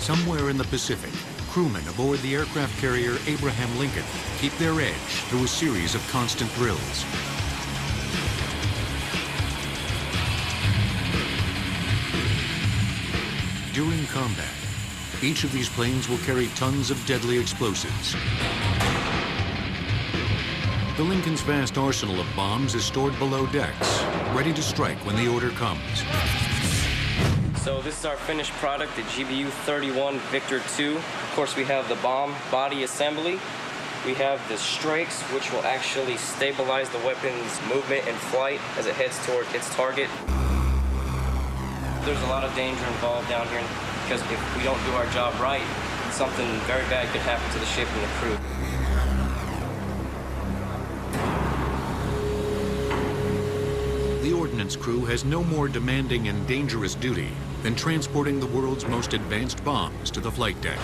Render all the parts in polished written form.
Somewhere in the Pacific, crewmen aboard the aircraft carrier Abraham Lincoln keep their edge through a series of constant drills. During combat, each of these planes will carry tons of deadly explosives. The Lincoln's vast arsenal of bombs is stored below decks, ready to strike when the order comes. So this is our finished product, the GBU-31 Victor II. Of course, we have the bomb body assembly. We have the strakes, which will actually stabilize the weapon's movement and flight as it heads toward its target. There's a lot of danger involved down here because if we don't do our job right, something very bad could happen to the ship and the crew. The ordnance crew has no more demanding and dangerous duty than transporting the world's most advanced bombs to the flight deck.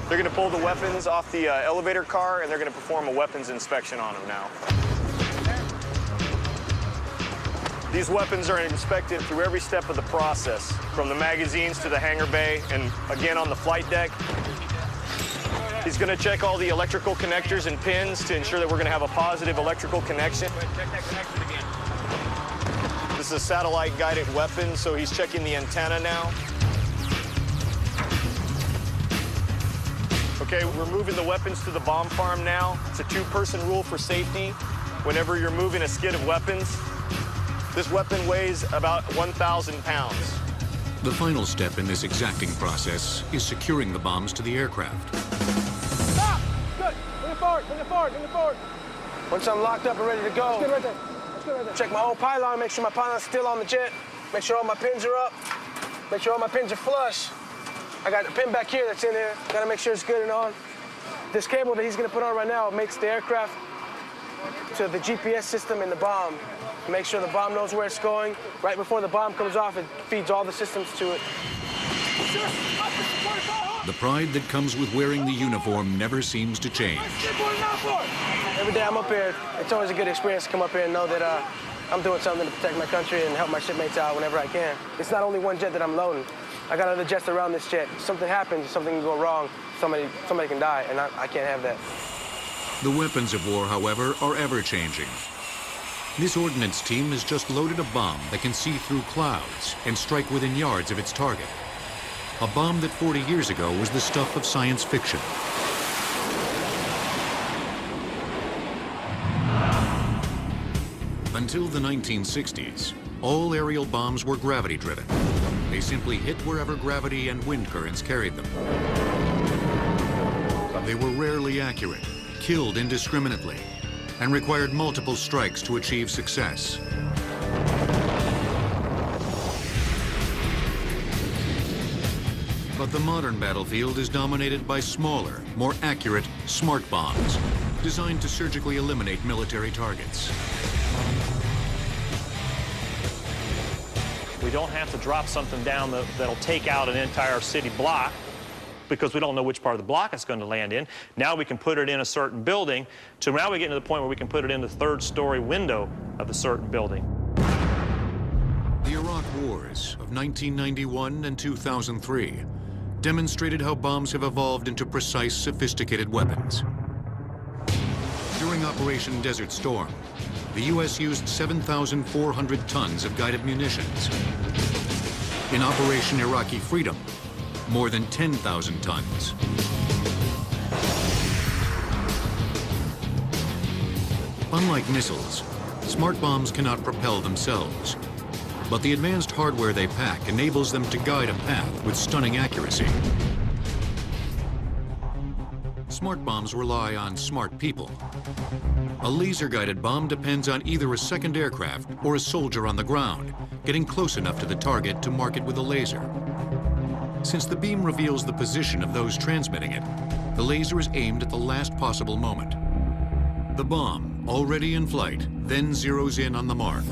They're going to pull the weapons off the elevator car, and they're going to perform a weapons inspection on them now. These weapons are inspected through every step of the process, from the magazines to the hangar bay, and again on the flight deck. He's going to check all the electrical connectors and pins to ensure that we're going to have a positive electrical connection. Check that connection again. This is a satellite-guided weapon, so he's checking the antenna now. Okay, we're moving the weapons to the bomb farm now. It's a two-person rule for safety whenever you're moving a skid of weapons. This weapon weighs about 1,000 pounds. The final step in this exacting process is securing the bombs to the aircraft. Stop! Good. Bring it forward, bring it forward, bring it forward. Once I'm locked up and ready to go, let's get right there. Let's get right there. Check my whole pylon, make sure my pylon's still on the jet. Make sure all my pins are up. Make sure all my pins are flush. I got a pin back here that's in there. Gotta make sure it's good and on. This cable that he's gonna put on right now makes the aircraft to the GPS system in the bomb. Make sure the bomb knows where it's going. Right before the bomb comes off, it feeds all the systems to it. The pride that comes with wearing the uniform never seems to change. Every day I'm up here, it's always a good experience to come up here and know that I'm doing something to protect my country and help my shipmates out whenever I can. It's not only one jet that I'm loading. I got other jets around this jet. If something happens, something can go wrong, somebody can die, and I can't have that. The weapons of war, however, are ever-changing. This ordnance team has just loaded a bomb that can see through clouds and strike within yards of its target. A bomb that 40 years ago was the stuff of science fiction. Until the 1960s, all aerial bombs were gravity-driven. They simply hit wherever gravity and wind currents carried them. They were rarely accurate, killed indiscriminately, and required multiple strikes to achieve success. But the modern battlefield is dominated by smaller, more accurate, smart bombs, designed to surgically eliminate military targets. We don't have to drop something down that'll take out an entire city block, because we don't know which part of the block it's going to land in. Now we can put it in a certain building, so now we get to the point where we can put it in the third-story window of a certain building. The Iraq Wars of 1991 and 2003 demonstrated how bombs have evolved into precise, sophisticated weapons. During Operation Desert Storm, the U.S. used 7,400 tons of guided munitions. In Operation Iraqi Freedom, more than 10,000 tons. Unlike missiles, smart bombs cannot propel themselves, but the advanced hardware they pack enables them to guide a path with stunning accuracy. Smart bombs rely on smart people. A laser-guided bomb depends on either a second aircraft or a soldier on the ground, getting close enough to the target to mark it with a laser. Since the beam reveals the position of those transmitting it, the laser is aimed at the last possible moment. The bomb, already in flight, then zeroes in on the mark.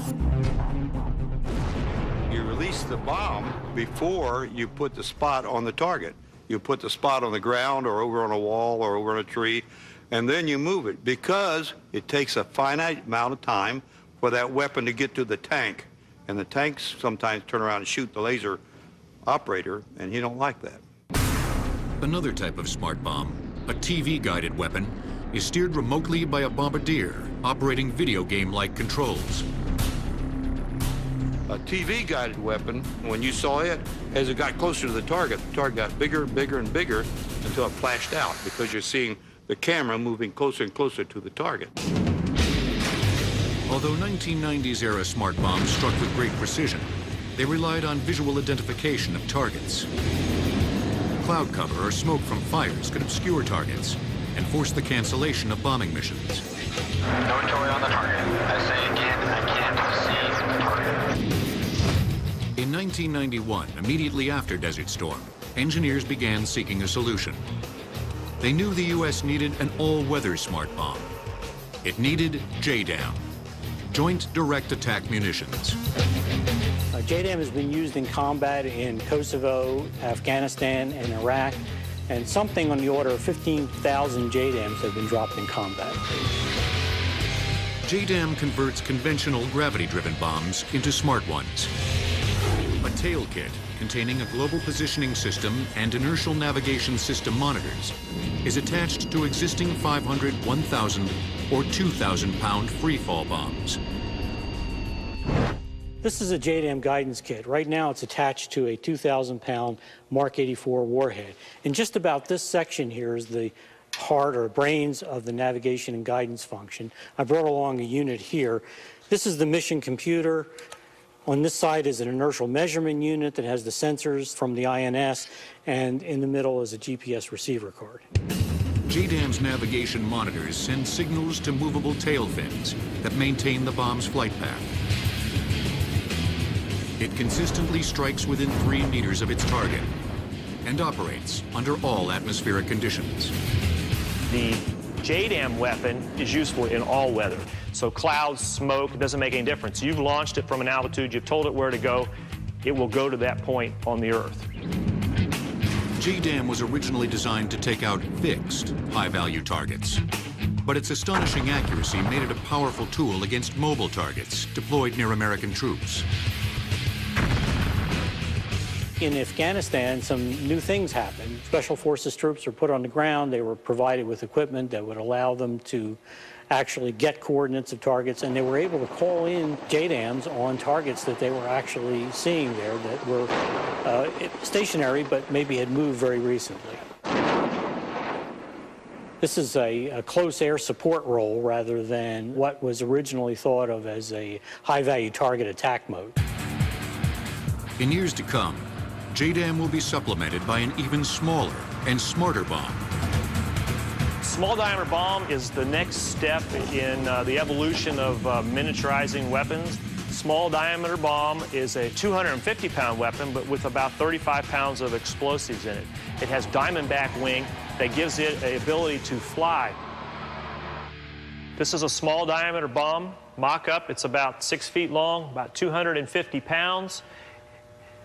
You release the bomb before you put the spot on the target. You put the spot on the ground or over on a wall or over on a tree, and then you move it, because it takes a finite amount of time for that weapon to get to the tank. And the tanks sometimes turn around and shoot the laser operator, and he don't like that. Another type of smart bomb, a TV-guided weapon, is steered remotely by a bombardier operating video game-like controls. A TV-guided weapon, when you saw it, as it got closer to the target got bigger and bigger and bigger until it flashed out, because you're seeing the camera moving closer and closer to the target. Although 1990s era smart bombs struck with great precision, they relied on visual identification of targets. Cloud cover or smoke from fires could obscure targets and force the cancellation of bombing missions. No toy on the target. I say again, I can't see the target. In 1991, immediately after Desert Storm, engineers began seeking a solution. They knew the U.S. needed an all-weather smart bomb. It needed JDAM, Joint Direct Attack Munitions. JDAM has been used in combat in Kosovo, Afghanistan, and Iraq, and something on the order of 15,000 JDAMs have been dropped in combat. JDAM converts conventional gravity-driven bombs into smart ones. A tail kit containing a global positioning system and inertial navigation system monitors is attached to existing 500, 1,000, or 2,000-pound free-fall bombs. This is a JDAM guidance kit. Right now it's attached to a 2,000-pound Mark 84 warhead. And just about this section here is the heart or brains of the navigation and guidance function. I brought along a unit here. This is the mission computer. On this side is an inertial measurement unit that has the sensors from the INS, and in the middle is a GPS receiver card. JDAM's navigation monitors send signals to movable tail fins that maintain the bomb's flight path. It consistently strikes within 3 meters of its target and operates under all atmospheric conditions. The JDAM weapon is useful in all weather. So clouds, smoke, it doesn't make any difference. You've launched it from an altitude, you've told it where to go, it will go to that point on the Earth. JDAM was originally designed to take out fixed, high-value targets. But its astonishing accuracy made it a powerful tool against mobile targets deployed near American troops. In Afghanistan, some new things happened. Special Forces troops were put on the ground. They were provided with equipment that would allow them to actually get coordinates of targets, and they were able to call in JDAMs on targets that they were actually seeing there that were stationary but maybe had moved very recently. This is a close air support role rather than what was originally thought of as a high-value target attack mode. In years to come, JDAM will be supplemented by an even smaller and smarter bomb. Small diameter bomb is the next step in the evolution of miniaturizing weapons. Small diameter bomb is a 250-pound weapon, but with about 35 pounds of explosives in it. It has diamondback wing that gives it the ability to fly. This is a small diameter bomb, mock-up. It's about 6 feet long, about 250 pounds.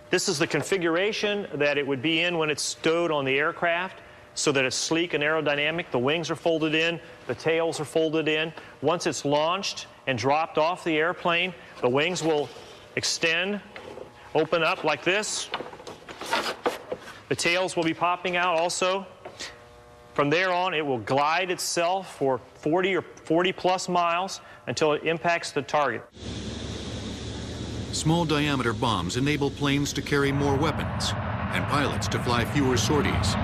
This is the configuration that it would be in when it's stowed on the aircraft, so that it's sleek and aerodynamic. The wings are folded in, the tails are folded in. Once it's launched and dropped off the airplane, the wings will extend, open up like this. The tails will be popping out also. From there on, it will glide itself for 40 or 40-plus miles until it impacts the target. Small diameter bombs enable planes to carry more weapons and pilots to fly fewer sorties.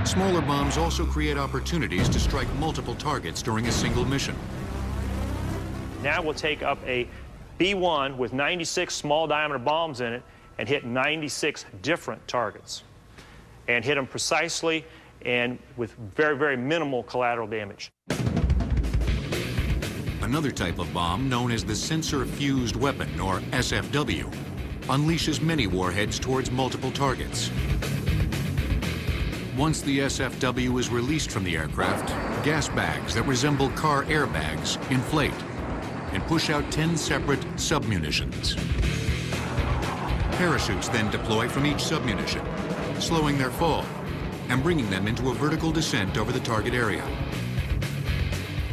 Smaller bombs also create opportunities to strike multiple targets during a single mission. Now we'll take up a B-1 with 96 small diameter bombs in it and hit 96 different targets and hit them precisely and with very, very minimal collateral damage. Another type of bomb, known as the sensor-fused weapon, or SFW, unleashes many warheads towards multiple targets. Once the SFW is released from the aircraft, gas bags that resemble car airbags inflate and push out 10 separate submunitions. Parachutes then deploy from each submunition, slowing their fall and bringing them into a vertical descent over the target area.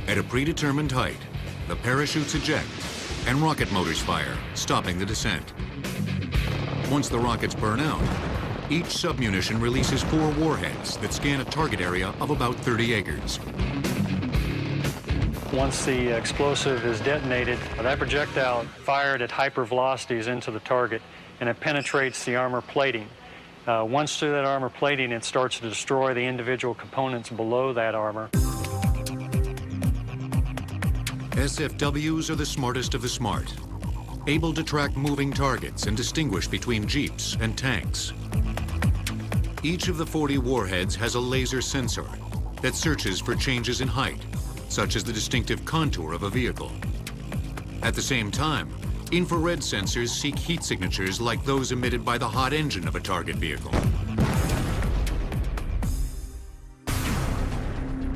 At a predetermined height, the parachutes eject and rocket motors fire, stopping the descent. Once the rockets burn out, each submunition releases 4 warheads that scan a target area of about 30 acres. Once the explosive is detonated, that projectile fired at hypervelocities into the target, and it penetrates the armor plating. Once through that armor plating, it starts to destroy the individual components below that armor. SFWs are the smartest of the smart, able to track moving targets and distinguish between jeeps and tanks. Each of the 40 warheads has a laser sensor that searches for changes in height, such as the distinctive contour of a vehicle. At the same time, infrared sensors seek heat signatures like those emitted by the hot engine of a target vehicle.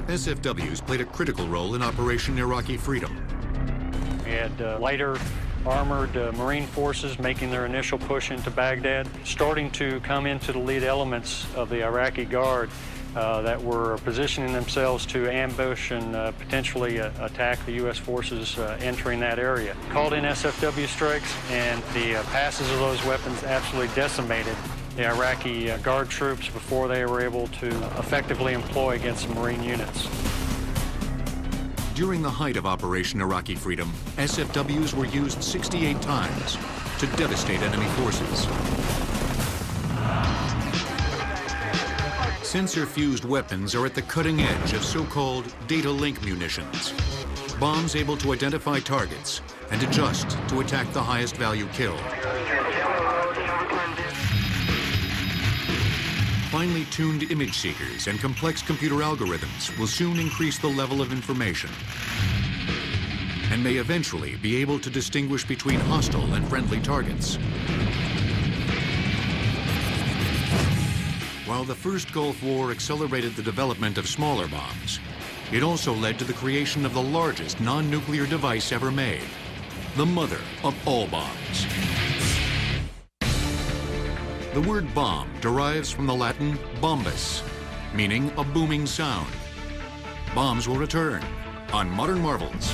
SFWs played a critical role in Operation Iraqi Freedom. We had lighter armored Marine forces making their initial push into Baghdad, starting to come into the lead elements of the Iraqi Guard that were positioning themselves to ambush and potentially attack the U.S. forces entering that area. Called in SFW strikes, and the passes of those weapons absolutely decimated the Iraqi Guard troops before they were able to effectively employ against the Marine units. During the height of Operation Iraqi Freedom, SFWs were used 68 times to devastate enemy forces. Sensor-fused weapons are at the cutting edge of so-called data link munitions, bombs able to identify targets and adjust to attack the highest value kill. Finely tuned image seekers and complex computer algorithms will soon increase the level of information and may eventually be able to distinguish between hostile and friendly targets. While the first Gulf War accelerated the development of smaller bombs, it also led to the creation of the largest non-nuclear device ever made, the mother of all bombs. The word bomb derives from the Latin bombus, meaning a booming sound. Bombs will return on Modern Marvels.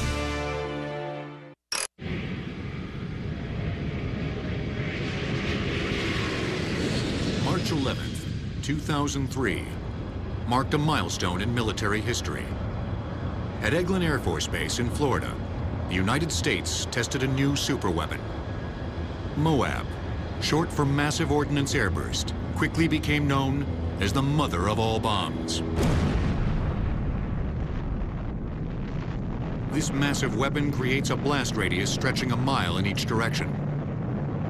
March 11th, 2003, marked a milestone in military history. At Eglin Air Force Base in Florida, the United States tested a new superweapon. MOAB, short for Massive Ordnance Airburst, quickly became known as the mother of all bombs. This massive weapon creates a blast radius stretching a mile in each direction.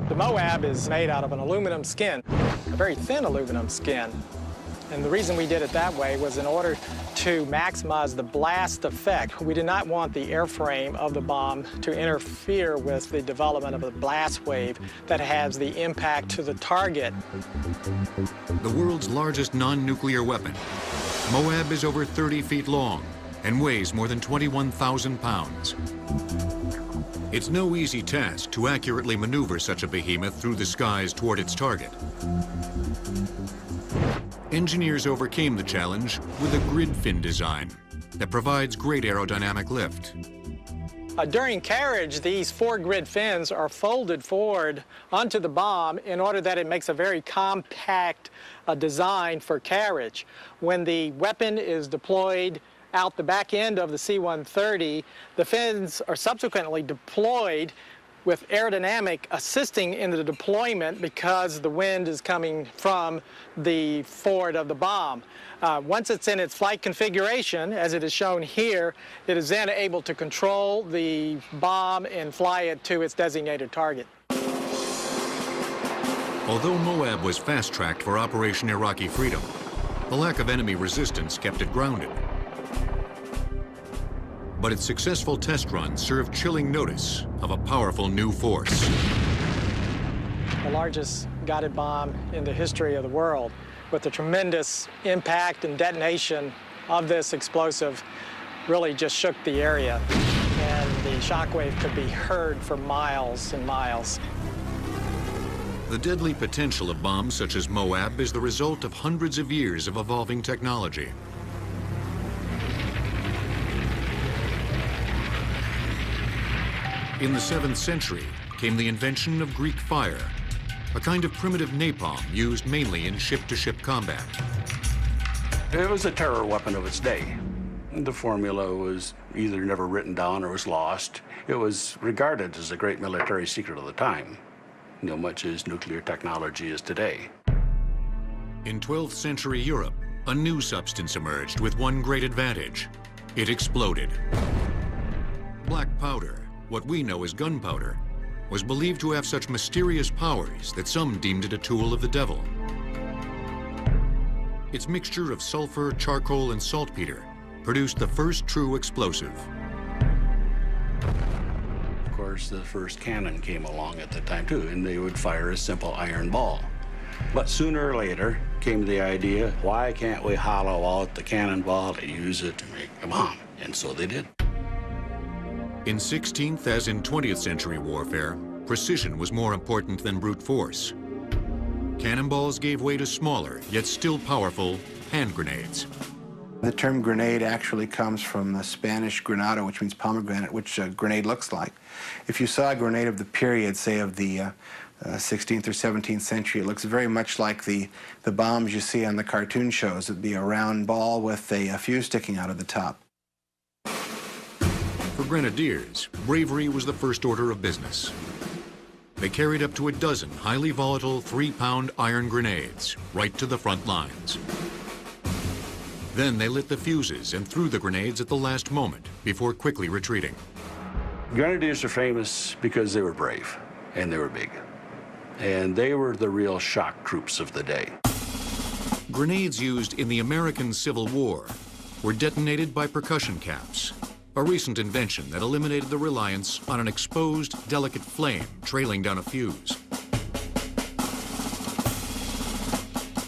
The MOAB is made out of an aluminum skin, a very thin aluminum skin. And the reason we did it that way was in order to maximize the blast effect. We did not want the airframe of the bomb to interfere with the development of a blast wave that has the impact to the target. The world's largest non-nuclear weapon, MOAB is over 30 feet long and weighs more than 21,000 pounds. It's no easy task to accurately maneuver such a behemoth through the skies toward its target. Engineers overcame the challenge with a grid fin design that provides great aerodynamic lift. During carriage, these 4 grid fins are folded forward onto the bomb in order that it makes a very compact design for carriage. When the weapon is deployed out the back end of the C-130, the fins are subsequently deployed with aerodynamic assisting in the deployment because the wind is coming from the forward of the bomb. Once it's in its flight configuration, as it is shown here, it is then able to control the bomb and fly it to its designated target. Although MOAB was fast-tracked for Operation Iraqi Freedom, the lack of enemy resistance kept it grounded. But its successful test run served chilling notice of a powerful new force. The largest guided bomb in the history of the world, with the tremendous impact and detonation of this explosive, really just shook the area. And the shockwave could be heard for miles and miles. The deadly potential of bombs such as MOAB is the result of hundreds of years of evolving technology. In the 7th century came the invention of Greek fire, a kind of primitive napalm used mainly in ship-to-ship combat. It was a terror weapon of its day. The formula was either never written down or was lost. It was regarded as a great military secret of the time, much as nuclear technology is today. In 12th century Europe, a new substance emerged with one great advantage. It exploded. Black powder, what we know as gunpowder, was believed to have such mysterious powers that some deemed it a tool of the devil. Its mixture of sulfur, charcoal, and saltpeter produced the first true explosive. Of course, the first cannon came along at the time too, and they would fire a simple iron ball. But sooner or later came the idea, why can't we hollow out the cannonball and use it to make a bomb? And so they did. In 16th as in 20th century warfare, precision was more important than brute force. Cannonballs gave way to smaller, yet still powerful, hand grenades. The term grenade actually comes from the Spanish granada, which means pomegranate, which a grenade looks like. If you saw a grenade of the period, say of the 16th or 17th century, it looks very much like the bombs you see on the cartoon shows. It'd be a round ball with a fuse sticking out of the top. For grenadiers, bravery was the first order of business. They carried up to a dozen highly volatile 3-pound iron grenades right to the front lines. Then they lit the fuses and threw the grenades at the last moment before quickly retreating. Grenadiers are famous because they were brave and they were big. And they were the real shock troops of the day. Grenades used in the American Civil War were detonated by percussion caps, a recent invention that eliminated the reliance on an exposed, delicate flame trailing down a fuse.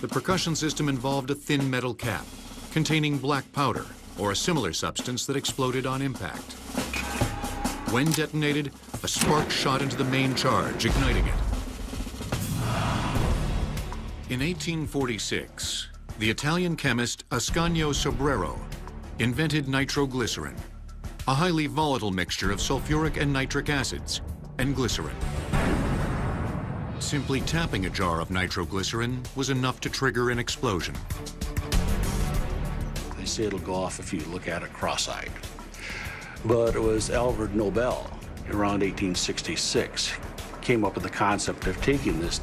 The percussion system involved a thin metal cap containing black powder or a similar substance that exploded on impact. When detonated, a spark shot into the main charge, igniting it. In 1846, the Italian chemist Ascanio Sobrero invented nitroglycerin, a highly volatile mixture of sulfuric and nitric acids, and glycerin. Simply tapping a jar of nitroglycerin was enough to trigger an explosion. They say it'll go off if you look at it cross-eyed. But it was Alfred Nobel, around 1866, came up with the concept of taking this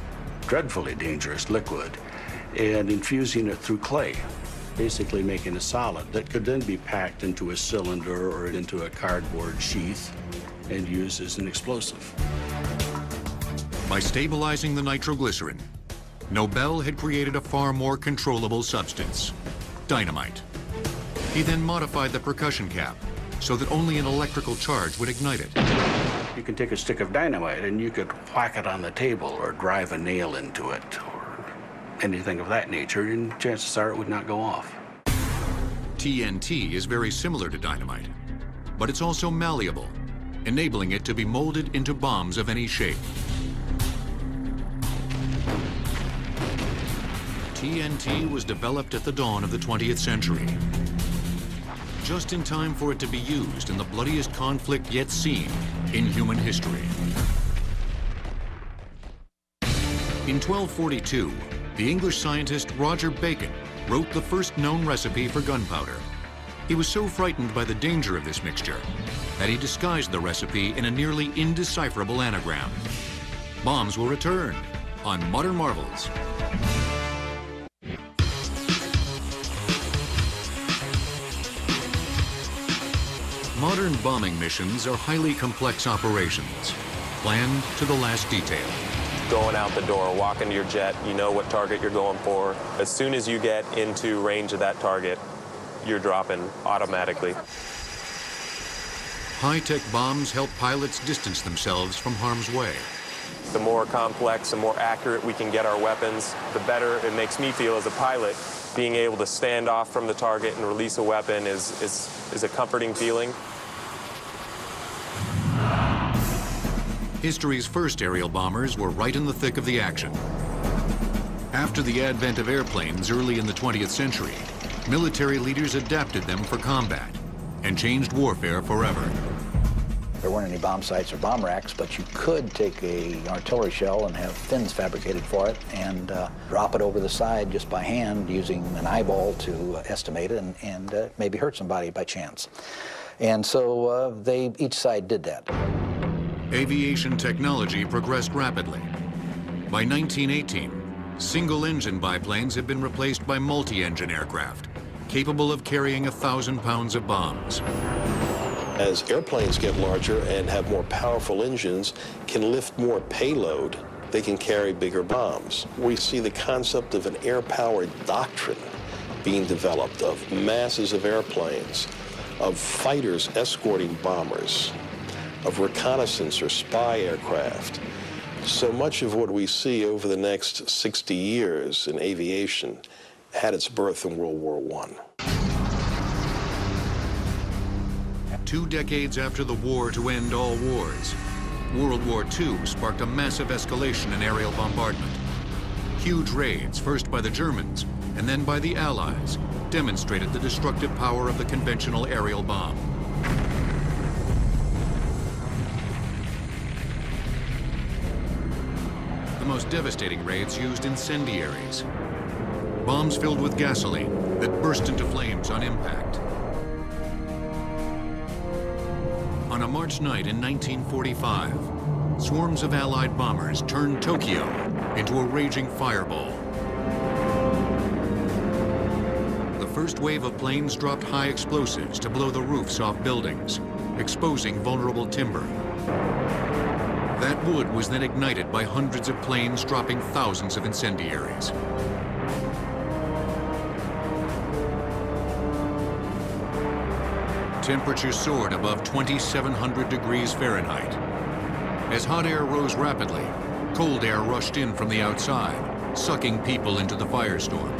dreadfully dangerous liquid and infusing it through clay, basically making a solid that could then be packed into a cylinder or into a cardboard sheath and used as an explosive. By stabilizing the nitroglycerin, Nobel had created a far more controllable substance, dynamite. He then modified the percussion cap so that only an electrical charge would ignite it. You can take a stick of dynamite and you could whack it on the table or drive a nail into it or anything of that nature, and chances are it would not go off. TNT is very similar to dynamite, but it's also malleable, enabling it to be molded into bombs of any shape. TNT was developed at the dawn of the 20th century, just in time for it to be used in the bloodiest conflict yet seen in human history. In 1242, the English scientist Roger Bacon wrote the first known recipe for gunpowder. He was so frightened by the danger of this mixture that he disguised the recipe in a nearly indecipherable anagram. Bombs will return on Modern Marvels. Modern bombing missions are highly complex operations, planned to the last detail. Going out the door, walking to your jet, you know what target you're going for. As soon as you get into range of that target, you're dropping automatically. High-tech bombs help pilots distance themselves from harm's way. The more complex, the more accurate we can get our weapons, the better it makes me feel as a pilot. Being able to stand off from the target and release a weapon is a comforting feeling. History's first aerial bombers were right in the thick of the action. After the advent of airplanes early in the 20th century, military leaders adapted them for combat and changed warfare forever. There weren't any bomb sights or bomb racks, but you could take an artillery shell and have fins fabricated for it and drop it over the side just by hand using an eyeball to estimate it and maybe hurt somebody by chance. And so each side did that. Aviation technology progressed rapidly. By 1918, single-engine biplanes had been replaced by multi-engine aircraft, capable of carrying 1,000 pounds of bombs. As airplanes get larger and have more powerful engines, can lift more payload, they can carry bigger bombs. We see the concept of an air-powered doctrine being developed of masses of airplanes, of fighters escorting bombers, of reconnaissance or spy aircraft. So much of what we see over the next 60 years in aviation had its birth in World War I. 2 decades after the war to end all wars, World War II sparked a massive escalation in aerial bombardment. Huge raids, first by the Germans and then by the Allies, demonstrated the destructive power of the conventional aerial bomb. The most devastating raids used incendiaries, bombs filled with gasoline that burst into flames on impact. On a March night in 1945, swarms of Allied bombers turned Tokyo into a raging fireball. The first wave of planes dropped high explosives to blow the roofs off buildings, exposing vulnerable timber. That wood was then ignited by hundreds of planes dropping thousands of incendiaries. Temperatures soared above 2,700 degrees Fahrenheit. As hot air rose rapidly, cold air rushed in from the outside, sucking people into the firestorm.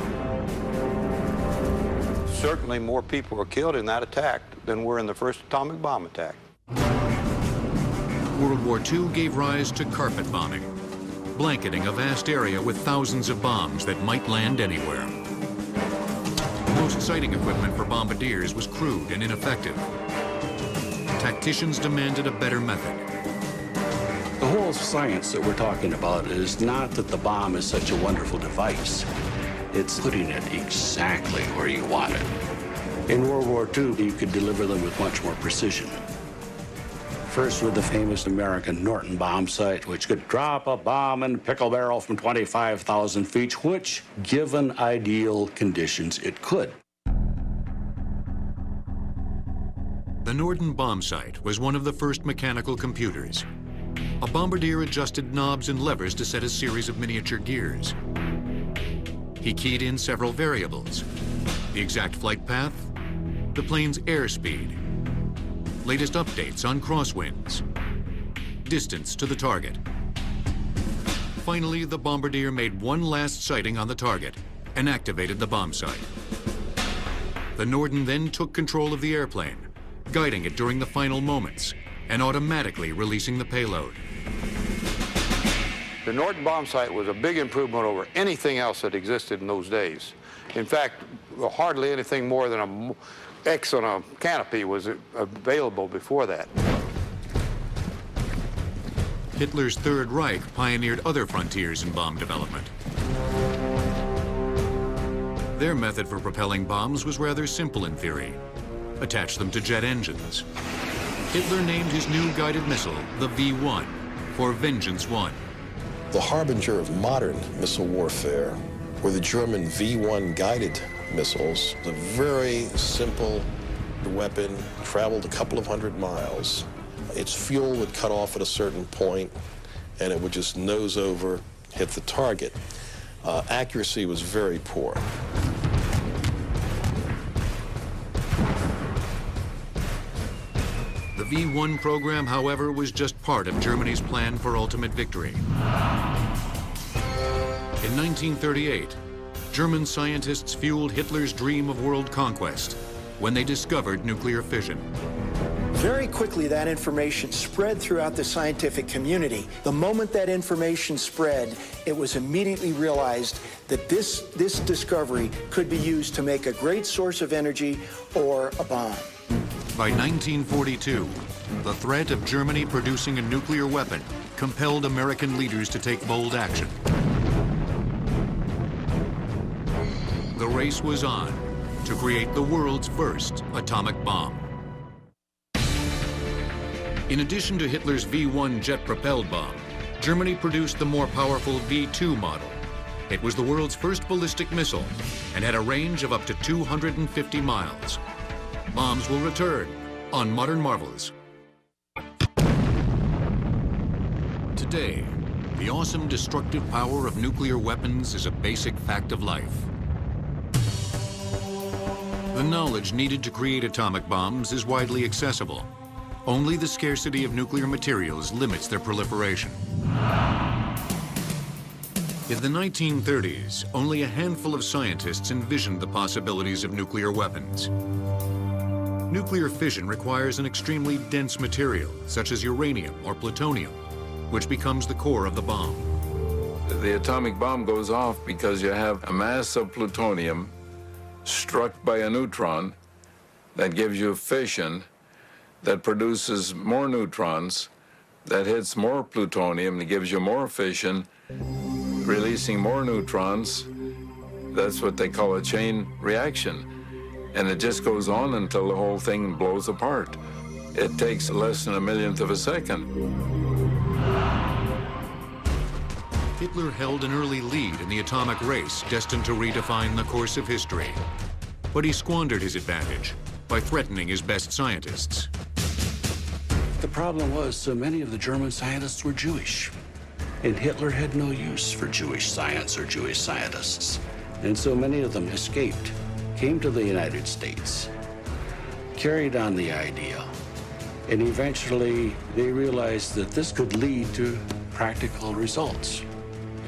Certainly more people were killed in that attack than were in the first atomic bomb attack. World War II gave rise to carpet bombing, blanketing a vast area with thousands of bombs that might land anywhere. Most sighting equipment for bombardiers was crude and ineffective. Tacticians demanded a better method. The whole science that we're talking about is not that the bomb is such a wonderful device. It's putting it exactly where you want it. In World War II, you could deliver them with much more precision. First with the famous American Norton bomb sight, which could drop a bomb in a pickle barrel from 25,000 feet, which, given ideal conditions, it could. The Norton bomb sight was one of the first mechanical computers. A bombardier adjusted knobs and levers to set a series of miniature gears. He keyed in several variables: the exact flight path, the plane's airspeed, latest updates on crosswinds, distance to the target. Finally, the bombardier made one last sighting on the target and activated the bomb sight. The Norton then took control of the airplane, guiding it during the final moments and automatically releasing the payload. The Norton bomb sight was a big improvement over anything else that existed in those days. In fact, hardly anything more than a X on a canopy was available before that. Hitler's Third Reich pioneered other frontiers in bomb development. Their method for propelling bombs was rather simple in theory. Attach them to jet engines. Hitler named his new guided missile the V-1 for Vengeance 1. The harbinger of modern missile warfare were the German V-1 guided missiles. A very simple weapon, traveled a couple of hundred miles. Its fuel would cut off at a certain point, and it would just nose over, hit the target. Accuracy was very poor. The V-1 program, however, was just part of Germany's plan for ultimate victory. In 1938, German scientists fueled Hitler's dream of world conquest when they discovered nuclear fission. Very quickly, that information spread throughout the scientific community. The moment that information spread, it was immediately realized that this discovery could be used to make a great source of energy or a bomb. By 1942, the threat of Germany producing a nuclear weapon compelled American leaders to take bold action. The race was on to create the world's first atomic bomb. In addition to Hitler's V-1 jet-propelled bomb, Germany produced the more powerful V-2 model. It was the world's first ballistic missile and had a range of up to 250 miles. Bombs will return on Modern Marvels. Today, the awesome destructive power of nuclear weapons is a basic fact of life. The knowledge needed to create atomic bombs is widely accessible. Only the scarcity of nuclear materials limits their proliferation. In the 1930s, only a handful of scientists envisioned the possibilities of nuclear weapons. Nuclear fission requires an extremely dense material, such as uranium or plutonium, which becomes the core of the bomb. The atomic bomb goes off because you have a mass of plutonium struck by a neutron that gives you fission that produces more neutrons, that hits more plutonium, that gives you more fission, releasing more neutrons. That's what they call a chain reaction. And it just goes on until the whole thing blows apart. It takes less than a millionth of a second. Hitler held an early lead in the atomic race destined to redefine the course of history. But he squandered his advantage by threatening his best scientists. The problem was so many of the German scientists were Jewish, and Hitler had no use for Jewish science or Jewish scientists. And so many of them escaped, came to the United States, carried on the idea, and eventually they realized that this could lead to practical results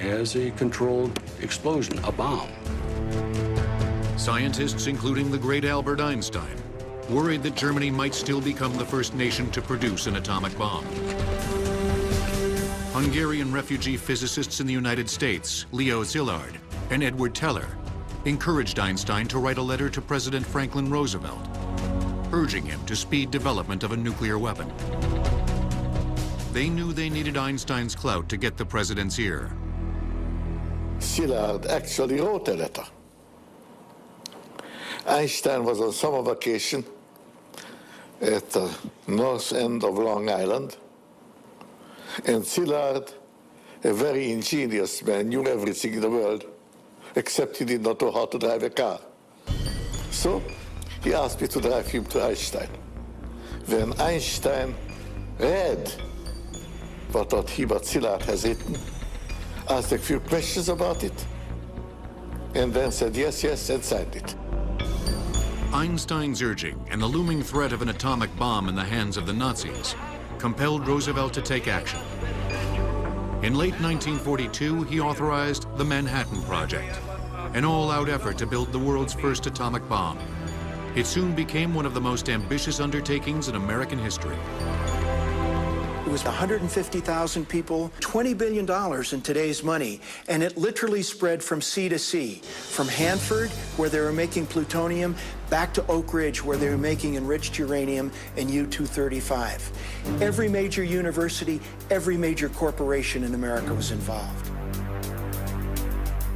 as a controlled explosion, a bomb. Scientists, including the great Albert Einstein, worried that Germany might still become the first nation to produce an atomic bomb. Hungarian refugee physicists in the United States, Leo Szilard and Edward Teller, encouraged Einstein to write a letter to President Franklin Roosevelt, urging him to speed development of a nuclear weapon. They knew they needed Einstein's clout to get the president's ear. Szilard actually wrote a letter. Einstein was on summer vacation at the north end of Long Island, and Szilard, a very ingenious man, knew everything in the world, except he did not know how to drive a car. So he asked me to drive him to Einstein. When Einstein read what Szilard has written, asked a few questions about it, and then said yes, yes, and signed it. Einstein's urging and the looming threat of an atomic bomb in the hands of the Nazis compelled Roosevelt to take action. In late 1942, he authorized the Manhattan Project, an all-out effort to build the world's first atomic bomb. It soon became one of the most ambitious undertakings in American history. It was 150,000 people, $20 billion in today's money, and it literally spread from sea to sea, from Hanford, where they were making plutonium, back to Oak Ridge, where they were making enriched uranium and U-235. Every major university, every major corporation in America was involved.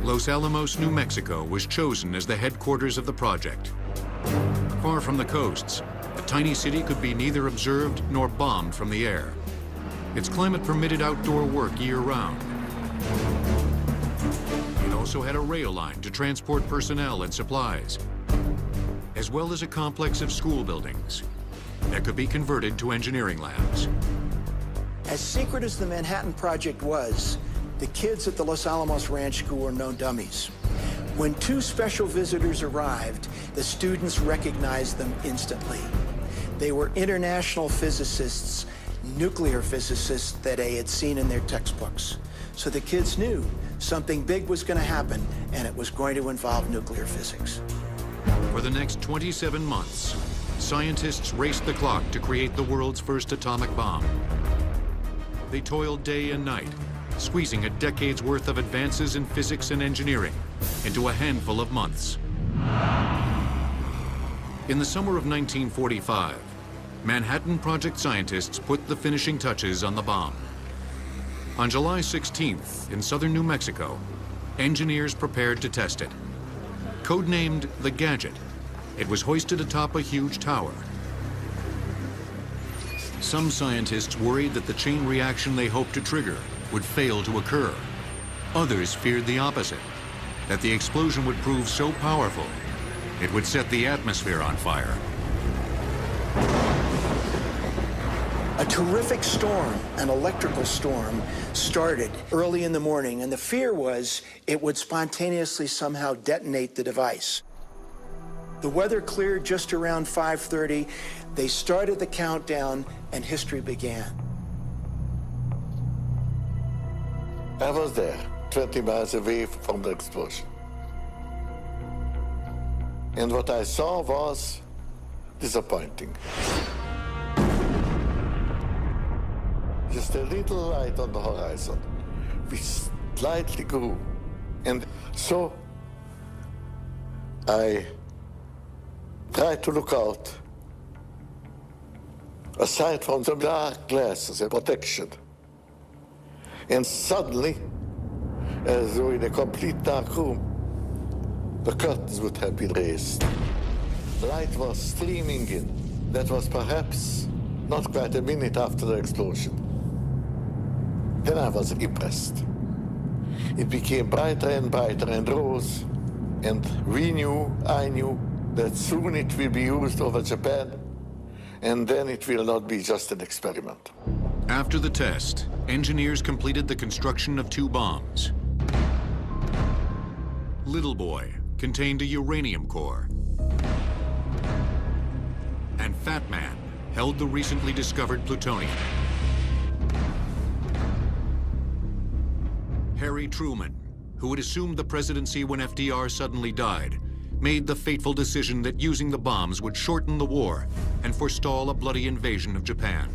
Los Alamos, New Mexico was chosen as the headquarters of the project. Far from the coasts, the tiny city could be neither observed nor bombed from the air. Its climate permitted outdoor work year-round. It also had a rail line to transport personnel and supplies, as well as a complex of school buildings that could be converted to engineering labs. As secret as the Manhattan Project was, the kids at the Los Alamos Ranch School were no dummies. When two special visitors arrived, the students recognized them instantly. They were international physicists, nuclear physicists that they had seen in their textbooks. So the kids knew something big was going to happen, and it was going to involve nuclear physics. For the next 27 months, scientists raced the clock to create the world's first atomic bomb. They toiled day and night, squeezing a decade's worth of advances in physics and engineering into a handful of months. In the summer of 1945, Manhattan Project scientists put the finishing touches on the bomb. On July 16th, in southern New Mexico, engineers prepared to test it. Codenamed the Gadget, it was hoisted atop a huge tower. Some scientists worried that the chain reaction they hoped to trigger would fail to occur. Others feared the opposite, that the explosion would prove so powerful, it would set the atmosphere on fire. A terrific storm, an electrical storm, started early in the morning, and the fear was it would spontaneously somehow detonate the device. The weather cleared just around 5:30. They started the countdown, and history began. I was there, 20 miles away from the explosion. And what I saw was disappointing. Just a little light on the horizon, which slightly grew. And so I tried to look out, aside from the dark glasses and protection. And suddenly, as though in a complete dark room, the curtains would have been raised. The light was streaming in. That was perhaps not quite a minute after the explosion. Then I was impressed. It became brighter and brighter and rose, and I knew, that soon it will be used over Japan, and then it will not be just an experiment. After the test, engineers completed the construction of 2 bombs. Little Boy contained a uranium core, and Fat Man held the recently discovered plutonium. Harry Truman, who had assumed the presidency when FDR suddenly died, made the fateful decision that using the bombs would shorten the war and forestall a bloody invasion of Japan.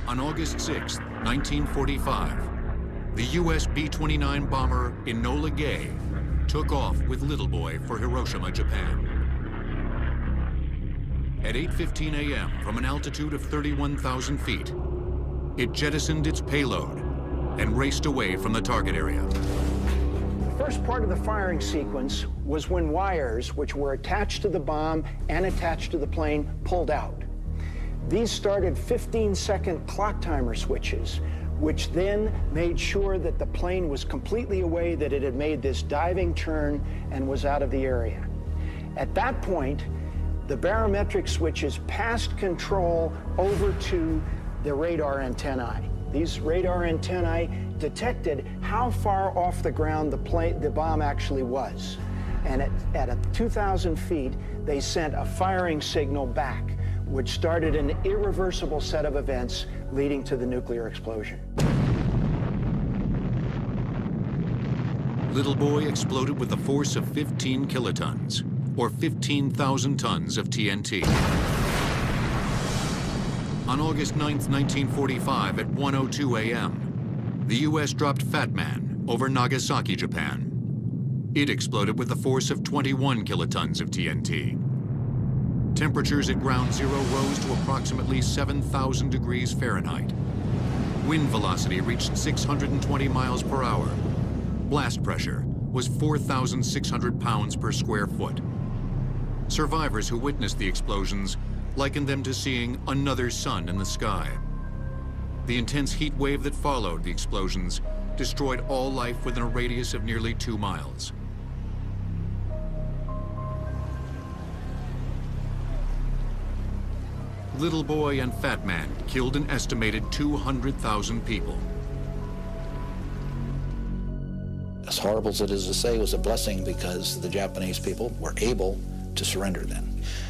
On August 6, 1945, the U.S. B-29 bomber Enola Gay took off with Little Boy for Hiroshima, Japan. At 8:15 a.m., from an altitude of 31,000 feet, it jettisoned its payload and raced away from the target area. The first part of the firing sequence was when wires, which were attached to the bomb and attached to the plane, pulled out. These started 15-second clock timer switches, which then made sure that the plane was completely away, that it had made this diving turn and was out of the area. At that point, the barometric switches passed control over to the radar antennae. These radar antennae detected how far off the ground the bomb actually was. And at 2,000 feet, they sent a firing signal back, which started an irreversible set of events leading to the nuclear explosion. Little Boy exploded with a force of 15 kilotons, or 15,000 tons of TNT. On August 9, 1945, at 1:02 a.m., the U.S. dropped Fat Man over Nagasaki, Japan. It exploded with a force of 21 kilotons of TNT. Temperatures at ground zero rose to approximately 7,000 degrees Fahrenheit. Wind velocity reached 620 miles per hour. Blast pressure was 4,600 pounds per square foot. Survivors who witnessed the explosions likened them to seeing another sun in the sky. The intense heat wave that followed the explosions destroyed all life within a radius of nearly 2 miles. Little Boy and Fat Man killed an estimated 200,000 people. As horrible as it is to say, it was a blessing because the Japanese people were able to surrender then.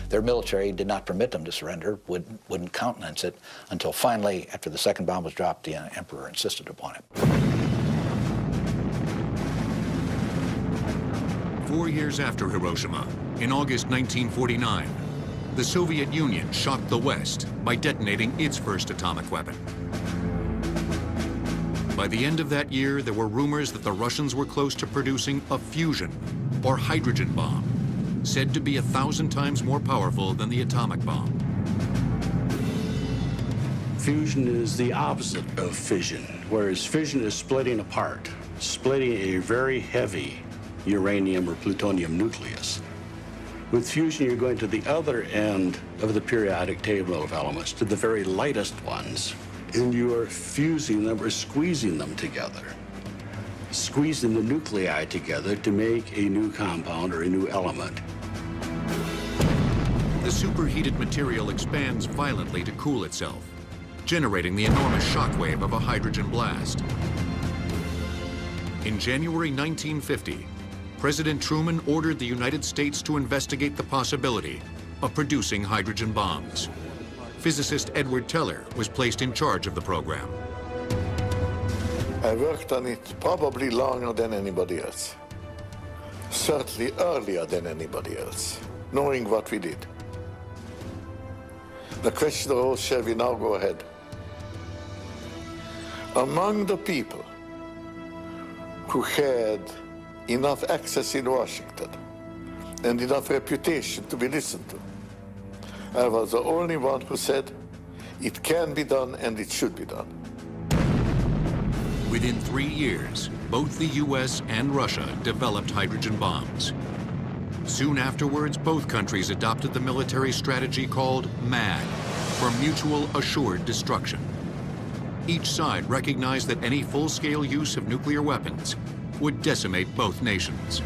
Their military did not permit them to surrender, wouldn't countenance it, until finally, after the second bomb was dropped, the emperor insisted upon it. 4 years after Hiroshima, in August 1949, the Soviet Union shocked the West by detonating its first atomic weapon. By the end of that year, there were rumors that the Russians were close to producing a fusion or hydrogen bomb, said to be 1,000 times more powerful than the atomic bomb. Fusion is the opposite of fission, whereas fission is splitting apart, splitting a very heavy uranium or plutonium nucleus. With fusion, you're going to the other end of the periodic table of elements, to the very lightest ones, and you are fusing them or squeezing them together, squeezing the nuclei together to make a new compound or a new element. The superheated material expands violently to cool itself, generating the enormous shockwave of a hydrogen blast. In January 1950, President Truman ordered the United States to investigate the possibility of producing hydrogen bombs. Physicist Edward Teller was placed in charge of the program. I worked on it probably longer than anybody else. Certainly earlier than anybody else, knowing what we did. The question arose, shall we now go ahead? Among the people who had enough access in Washington and enough reputation to be listened to, I was the only one who said it can be done and it should be done. Within 3 years, both the US and Russia developed hydrogen bombs. Soon afterwards, both countries adopted the military strategy called MAD, for Mutual Assured Destruction. Each side recognized that any full-scale use of nuclear weapons would decimate both nations.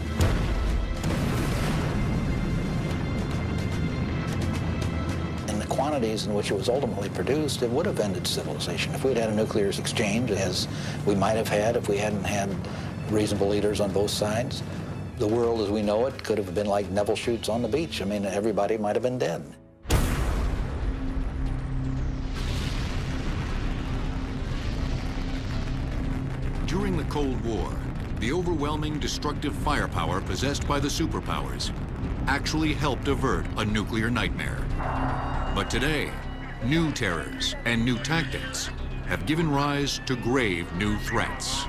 In the quantities in which it was ultimately produced, it would have ended civilization. If we'd had a nuclear exchange, as we might have had if we hadn't had reasonable leaders on both sides, the world as we know it could have been like Neville shoots on the beach. I mean, everybody might have been dead. During the Cold War, the overwhelming destructive firepower possessed by the superpowers actually helped avert a nuclear nightmare. But today, new terrors and new tactics have given rise to grave new threats.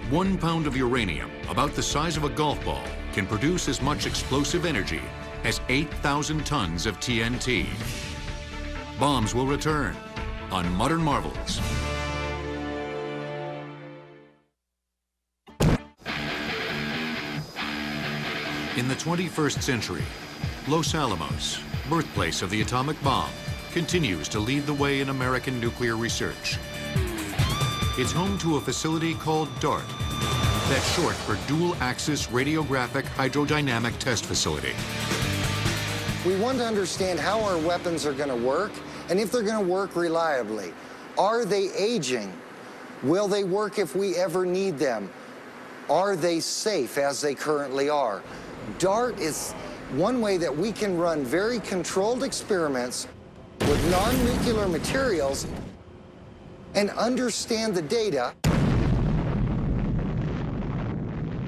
One pound of uranium, about the size of a golf ball, can produce as much explosive energy as 8,000 tons of TNT. Bombs will return on Modern Marvels. In the 21st century, Los Alamos, birthplace of the atomic bomb, continues to lead the way in American nuclear research. It's home to a facility called DART, that's short for Dual Axis Radiographic Hydrodynamic Test Facility. We want to understand how our weapons are going to work and if they're going to work reliably. Are they aging? Will they work if we ever need them? Are they safe as they currently are? DART is one way that we can run very controlled experiments with non-nuclear materials and understand the data.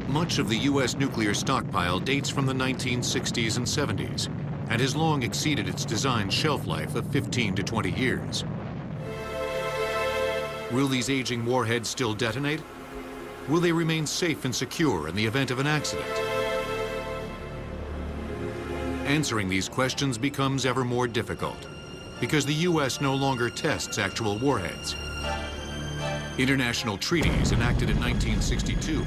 Much of the U.S. nuclear stockpile dates from the 1960s and 70s and has long exceeded its design shelf life of 15 to 20 years. Will these aging warheads still detonate? Will they remain safe and secure in the event of an accident? Answering these questions becomes ever more difficult because the U.S. no longer tests actual warheads. International treaties enacted in 1962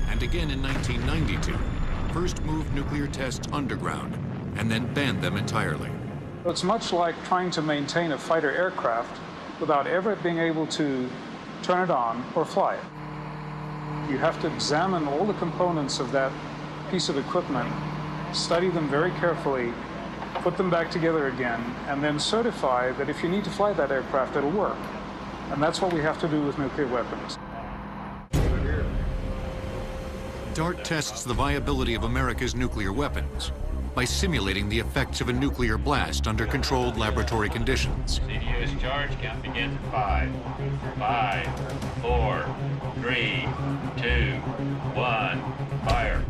and again in 1992 first moved nuclear tests underground and then banned them entirely. It's much like trying to maintain a fighter aircraft without ever being able to turn it on or fly it. You have to examine all the components of that piece of equipment, study them very carefully, put them back together again, and then certify that if you need to fly that aircraft, it'll work. And that's what we have to do with nuclear weapons. DART tests the viability of America's nuclear weapons by simulating the effects of a nuclear blast under controlled laboratory conditions. CDU's charge count begins at 5. 5, 4, 3, 2, 1, fire.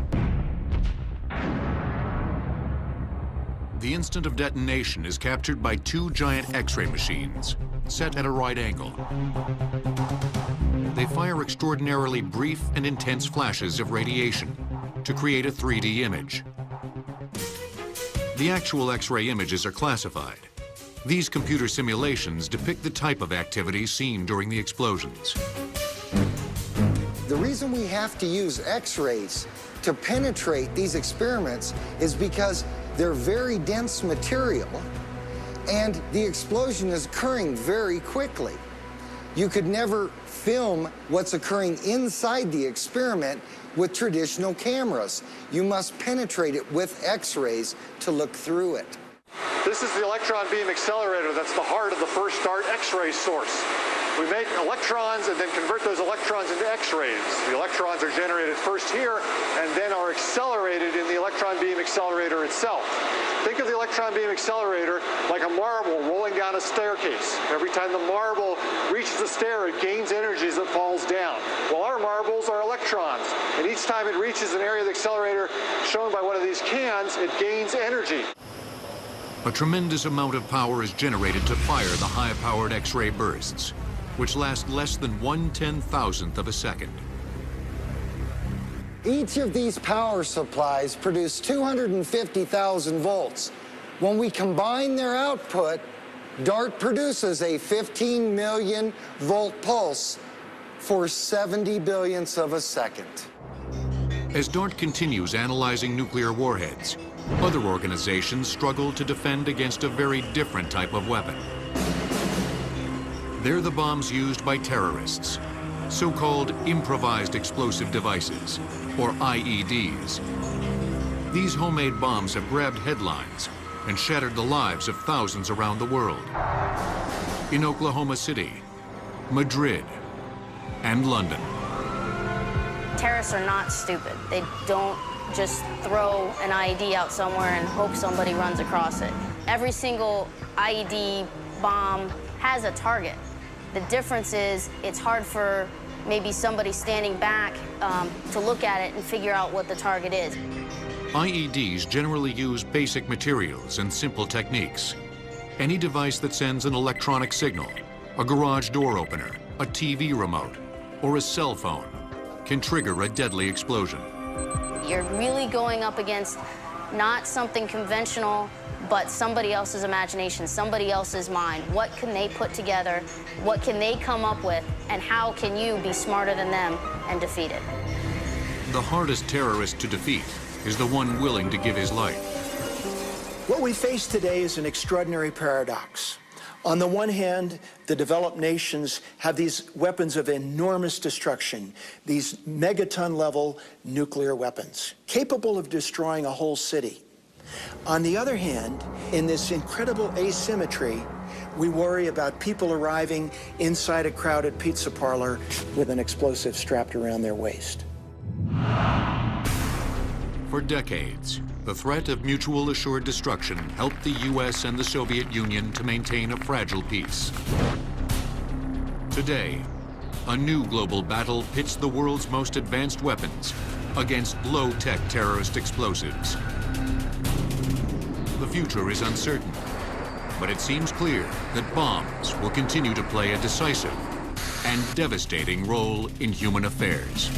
The instant of detonation is captured by two giant X-ray machines, set at a right angle. They fire extraordinarily brief and intense flashes of radiation to create a 3D image. The actual X-ray images are classified. These computer simulations depict the type of activity seen during the explosions. The reason we have to use X-rays to penetrate these experiments is because they're very dense material and the explosion is occurring very quickly. You could never film what's occurring inside the experiment with traditional cameras. You must penetrate it with X-rays to look through it. This is the electron beam accelerator. That's the heart of the first start X-ray source. We make electrons and then convert those electrons into X-rays. The electrons are generated first here and then are accelerated in the electron beam accelerator itself. Think of the electron beam accelerator like a marble rolling down a staircase. Every time the marble reaches the stair, it gains energy as it falls down. Well, our marbles are electrons, and each time it reaches an area of the accelerator shown by one of these cans, it gains energy. A tremendous amount of power is generated to fire the high-powered X-ray bursts, which last less than 1/10,000th of a second. Each of these power supplies produce 250,000 volts. When we combine their output, DART produces a 15 million volt pulse for 70 billionths of a second. As DART continues analyzing nuclear warheads, other organizations struggle to defend against a very different type of weapon. They're the bombs used by terrorists, so-called improvised explosive devices, or IEDs. These homemade bombs have grabbed headlines and shattered the lives of thousands around the world. In Oklahoma City, Madrid, and London. Terrorists are not stupid. They don't just throw an IED out somewhere and hope somebody runs across it. Every single IED bomb has a target. The difference is it's hard for maybe somebody standing back to look at it and figure out what the target is. IEDs generally use basic materials and simple techniques. Any device that sends an electronic signal, a garage door opener, a TV remote, or a cell phone can trigger a deadly explosion. You're really going up against not something conventional, but somebody else's imagination, somebody else's mind. What can they put together? What can they come up with? And how can you be smarter than them and defeat it? The hardest terrorist to defeat is the one willing to give his life. What we face today is an extraordinary paradox. On the one hand, the developed nations have these weapons of enormous destruction, these megaton-level nuclear weapons, capable of destroying a whole city. On the other hand, in this incredible asymmetry, we worry about people arriving inside a crowded pizza parlor with an explosive strapped around their waist. For decades, the threat of mutual assured destruction helped the US and the Soviet Union to maintain a fragile peace. Today, a new global battle pits the world's most advanced weapons against low-tech terrorist explosives. The future is uncertain, but it seems clear that bombs will continue to play a decisive and devastating role in human affairs.